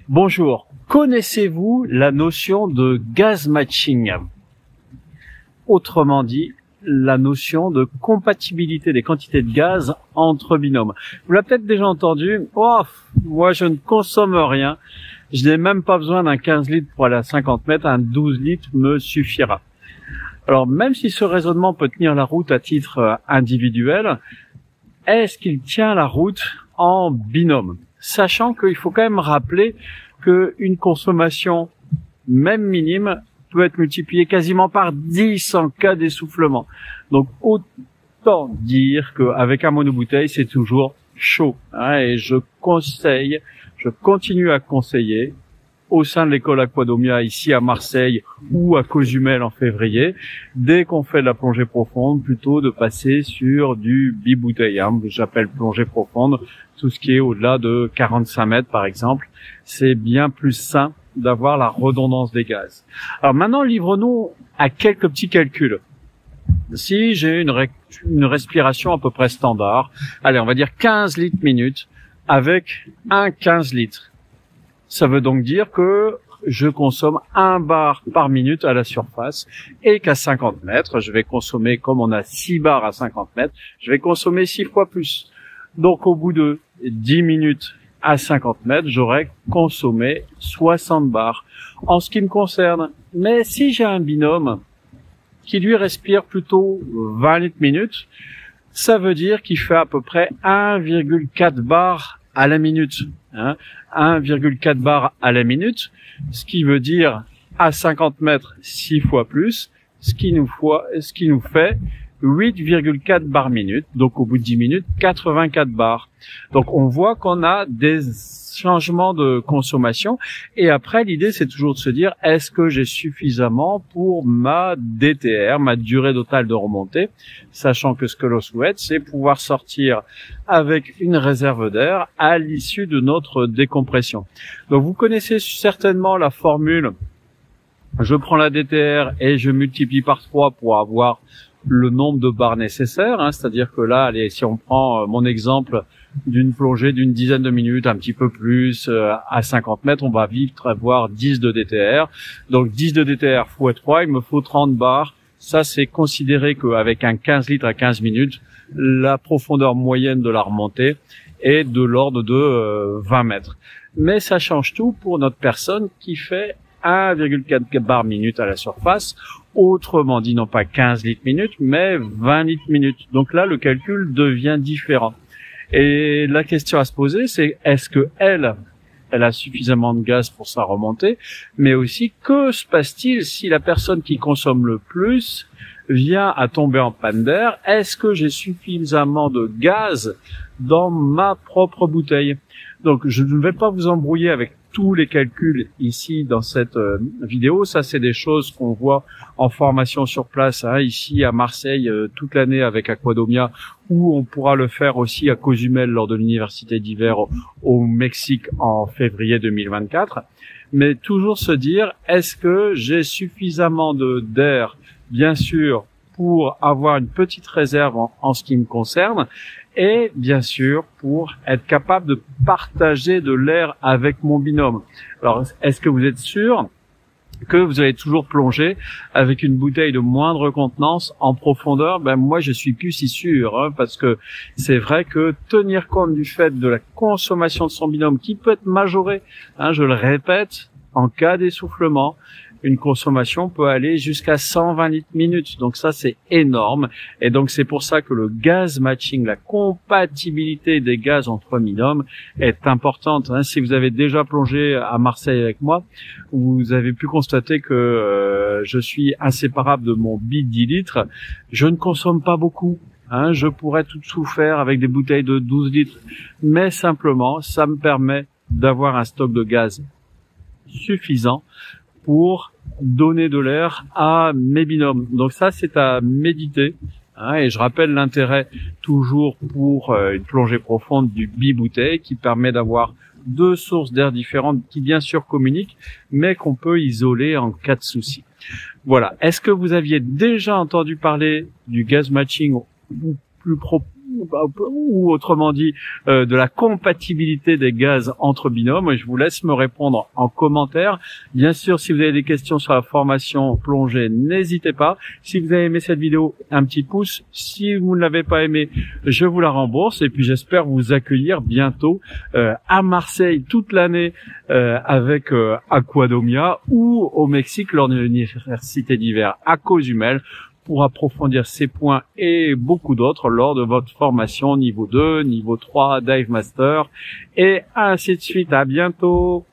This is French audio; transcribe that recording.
Bonjour, connaissez-vous la notion de gaz matching? Autrement dit, la notion de compatibilité des quantités de gaz entre binômes. Vous l'avez peut-être déjà entendu, oh, moi je ne consomme rien, je n'ai même pas besoin d'un 15 litres pour aller à 50 mètres, un 12 litres me suffira. Alors même si ce raisonnement peut tenir la route à titre individuel, est-ce qu'il tient la route en binôme? Sachant qu'il faut quand même rappeler qu'une consommation, même minime, peut être multipliée quasiment par 10 en cas d'essoufflement. Donc autant dire qu'avec un monobouteille, c'est toujours chaud. Et je continue à conseiller au sein de l'école Aquadomia ici à Marseille ou à Cozumel en février, dès qu'on fait de la plongée profonde, plutôt de passer sur du bibouteille, que j'appelle plongée profonde, tout ce qui est au-delà de 45 mètres par exemple. C'est bien plus sain d'avoir la redondance des gaz. Alors maintenant, livrons-nous à quelques petits calculs. Si j'ai une respiration à peu près standard, allez, on va dire 15 litres minute avec un 15 litres. Ça veut donc dire que je consomme 1 bar par minute à la surface et qu'à 50 mètres, je vais consommer, comme on a 6 bars à 50 mètres, je vais consommer 6 fois plus. Donc au bout de 10 minutes à 50 mètres, j'aurai consommé 60 bars en ce qui me concerne. Mais si j'ai un binôme qui lui respire plutôt 20 litres minute, ça veut dire qu'il fait à peu près 1,4 bar à la minute. 1,4 bar à la minute, ce qui veut dire à 50 mètres 6 fois plus, ce qui nous fait 8,4 bars minute, donc au bout de 10 minutes, 84 bars. Donc on voit qu'on a des changements de consommation et après l'idée c'est toujours de se dire est-ce que j'ai suffisamment pour ma DTR, ma durée totale de remontée, sachant que ce que l'on souhaite c'est pouvoir sortir avec une réserve d'air à l'issue de notre décompression. Donc vous connaissez certainement la formule, je prends la DTR et je multiplie par 3 pour avoir le nombre de bars nécessaires, c'est-à-dire que là, allez, si on prend mon exemple d'une plongée d'une dizaine de minutes, un petit peu plus, à 50 mètres, on va vite avoir 10 de DTR. Donc 10 de DTR x 3, il me faut 30 bars. Ça, c'est considéré qu'avec un 15 litres à 15 minutes, la profondeur moyenne de la remontée est de l'ordre de 20 mètres. Mais ça change tout pour notre personne qui fait 1,4 bar minute à la surface, autrement dit non pas 15 litres minute, mais 20 litres minute. Donc là, le calcul devient différent. Et la question à se poser, c'est est-ce que elle a suffisamment de gaz pour sa remontée, mais aussi que se passe-t-il si la personne qui consomme le plus vient à tomber en panne d'air? Est-ce que j'ai suffisamment de gaz dans ma propre bouteille? Donc je ne vais pas vous embrouiller avec tous les calculs ici dans cette vidéo. Ça, c'est des choses qu'on voit en formation sur place ici à Marseille toute l'année avec Aquadomia, ou on pourra le faire aussi à Cozumel lors de l'université d'hiver au Mexique en février 2024. Mais toujours se dire, est-ce que j'ai suffisamment d'air, bien sûr, pour avoir une petite réserve en ce qui me concerne, et bien sûr pour être capable de partager de l'air avec mon binôme. Alors, est-ce que vous êtes sûr que vous allez toujours plonger avec une bouteille de moindre contenance en profondeur? Moi, je suis plus si sûr, parce que c'est vrai que tenir compte du fait de la consommation de son binôme qui peut être majorée, je le répète, en cas d'essoufflement, une consommation peut aller jusqu'à 120 litres minute. Donc ça, c'est énorme. Et donc, c'est pour ça que le gaz matching, la compatibilité des gaz entre binômes est importante. Si vous avez déjà plongé à Marseille avec moi, vous avez pu constater que je suis inséparable de mon bid 10 litres. Je ne consomme pas beaucoup. Je pourrais tout faire avec des bouteilles de 12 litres. Mais simplement, ça me permet d'avoir un stock de gaz suffisant pour donner de l'air à mes binômes. Donc ça, c'est à méditer. Et je rappelle l'intérêt toujours pour une plongée profonde du bibouteille qui permet d'avoir 2 sources d'air différentes qui bien sûr communiquent, mais qu'on peut isoler en cas de souci. Voilà. Est-ce que vous aviez déjà entendu parler du gaz matching ou ou autrement dit de la compatibilité des gaz entre binômes. Je vous laisse me répondre en commentaire. Bien sûr, si vous avez des questions sur la formation plongée, n'hésitez pas. Si vous avez aimé cette vidéo, un petit pouce. Si vous ne l'avez pas aimé, je vous la rembourse. Et puis j'espère vous accueillir bientôt à Marseille toute l'année avec Aquadomia, ou au Mexique lors de l'université d'hiver à Cozumel, pour approfondir ces points et beaucoup d'autres lors de votre formation niveau 2, niveau 3, Dive Master, et ainsi de suite. À bientôt.